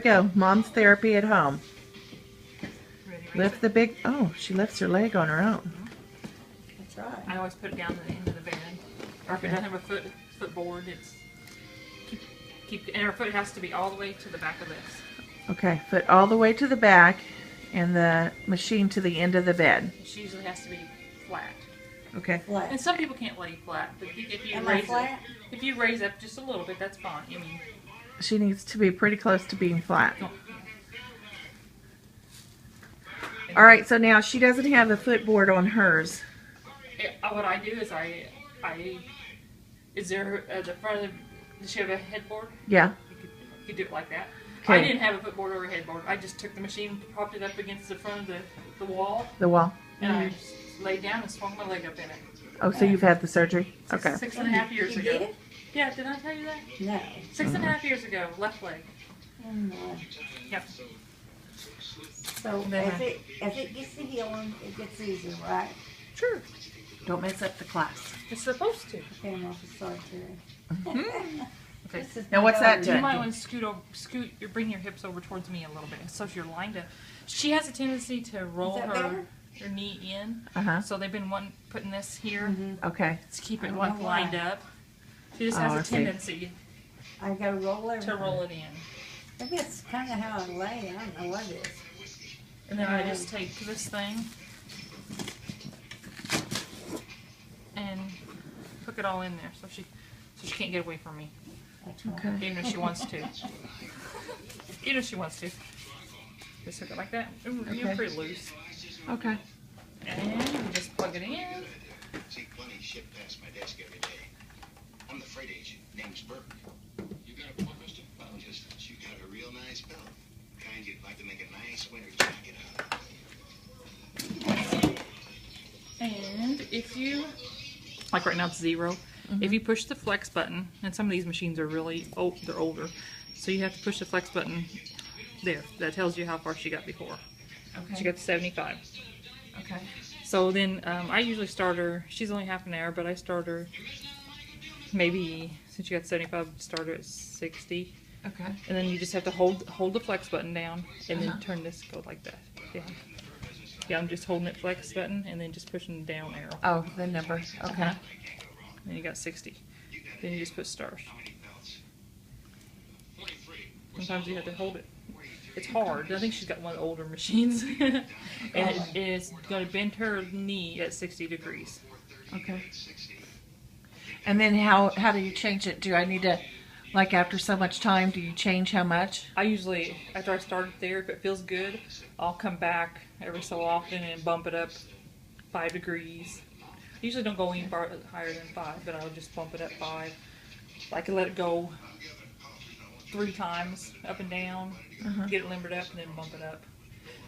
go. Mom's therapy at home. Ready, Lift the big, oh, she lifts her leg on her own. That's right. I always put it down to the end of the bed. Or if it doesn't have a footboard, it's and her foot has to be all the way to the back of this. Okay, foot all the way to the back and the machine to the end of the bed. She usually has to be flat. Okay. Flat. And some people can't lay flat, but if you Am I raise flat? if you raise up just a little bit, that's fine. I mean, She needs to be pretty close to being flat. All right, so now she doesn't have a footboard on hers. what I do is I is there the front of does she have a headboard? Yeah. You could do it like that. Okay. I didn't have a footboard or a headboard. I just took the machine, propped it up against the front of the wall, The wall. and I just laid down and swung my leg up in it. Oh, so you've had the surgery? Okay. 6.5 years You ago. did it? Yeah, did I tell you that? No. 6.5 years ago, left leg. Oh, no. Yep. So Then as it gets to healing, it gets easier, right? Sure. Don't mess up the class. It's supposed to. Okay, I'm awful sorry, Terry. Okay. This is Now my what's that daughter. You doing? might want to scoot, you bring your hips over towards me a little bit, so you're lined up. She has a tendency to roll that her better? knee in, Uh-huh. so they've been putting this here Okay. to keep I it don't like know why. lined up. She just Oh, has I a see. tendency I gotta roll everything. to roll it in. Maybe it's kind of how I lay. I don't know what it is. And then I just take this thing and hook it all in there, so she can't get away from me, That's right. Okay. even if she wants to. Even if she wants to. Just hook it like that. You're Okay. pretty loose. Okay. And you just plug it in. See plenty shipped past my desk every day. I'm the freight agent. Name's Burke. You got a point, mister? Well, just that you got a real nice belt. Kind you'd like to make a nice winter jacket out of. And if you, like right now it's 0. If you push the flex button, and some of these machines are really old, they're older, so you have to push the flex button there. That tells you how far she got before. She got to 75. Okay. So then I usually start her, she's only half an hour, but I start her maybe, since you got 75, start her at 60. Okay. And then you just have to hold the flex button down and then turn this, go like that. Yeah. Yeah, I'm just holding it flex button and then just pushing the down arrow. Oh, the number. Okay. Uh-huh. Then you got 60. Then you just put stars. Sometimes you have to hold it. It's hard. I think she's got one of the older machines. And it is going to bend her knee at 60 degrees. Okay. And then how do you change it? Do I need to, like after so much time, do you change how much? I usually, after I start it there, if it feels good, I'll come back every so often and bump it up 5 degrees. I usually don't go any far higher than 5, but I'll just bump it up 5. I can let it go 3 times up and down, get it limbered up, and then bump it up.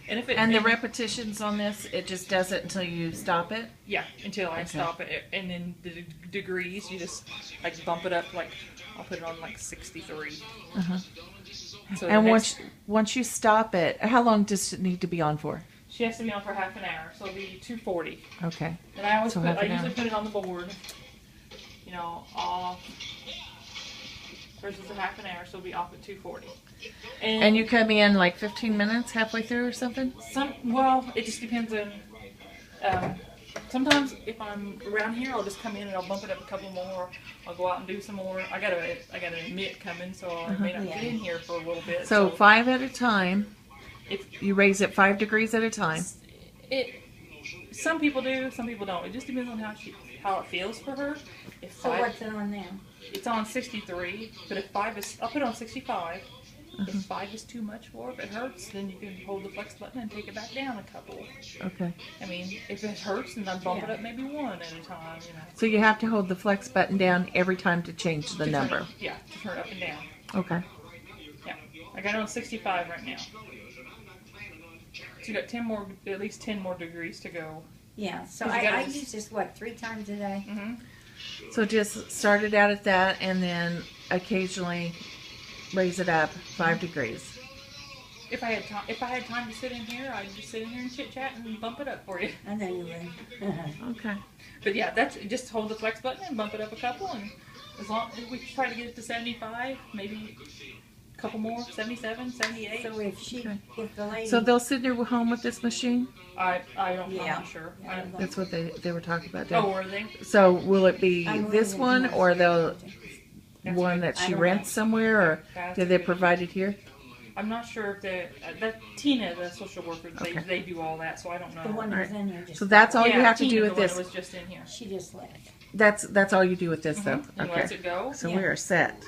And if it And the repetitions on this, it just does it until you stop it? yeah, until I stop it, and then the degrees you just like bump it up. Like I'll put it on like 63. So the And next- once you stop it, how long does it need to be on for? she has to be on for half an hour, so it'll be 240. Okay. And I always So put, half I an usually hour. put it on the board, you know, off versus a half an hour, so it'll be off at 240. And you come in like 15 minutes, halfway through or something? Well, it just depends on. Sometimes if I'm around here, I'll just come in and I'll bump it up a couple more. I'll go out and do some more. I got an mitt coming, so I may not get in here for a little bit. So 5 at a time. if You raise it 5 degrees at a time. some people do, some people don't. It just depends on how it feels for her. If So five, what's it on now? it's on 63, but if 5 is, I'll put it on 65. If 5 is too much for her, if it hurts, then you can hold the flex button and take it back down a couple. Okay. I mean, if it hurts, then I bump it up maybe 1 at a time, you know. So you have to hold the flex button down every time to change the To turn number. it- yeah, to turn it up and down. Okay. Yeah. I got it on 65 right now. So you got 10 more, at least 10 more degrees to go. Yeah. So 'Cause you I gotta- use this, what, 3 times a day? Mm-hmm. So just start it out at that and then occasionally raise it up 5 degrees. If I had time to sit in here, I'd just sit in here and chit chat and bump it up for you. I know you would. Okay. But yeah, that's just hold the flex button and bump it up a couple, and as long as we try to get it to 75, maybe couple more, 77, 78. So if she, Okay. if the lady. So they'll sit in your home with this machine? I don't know. Yeah. I'm sure. Yeah. That's what they were talking about. Oh, doing. were they? So will it be I'm this leaving one it. or the That's one right. that I she don't rents somewhere, or That's do they good. provide it here? I'm not sure if they. That Tina, the social worker, Okay. they do all that, so I don't know. The one that was Alright. in here just. So that's all you Yeah, have to Tina, do the with one this. that was just in here. She just left. That's all you do with this, though. And lets Okay. it go. So Yeah. we are set.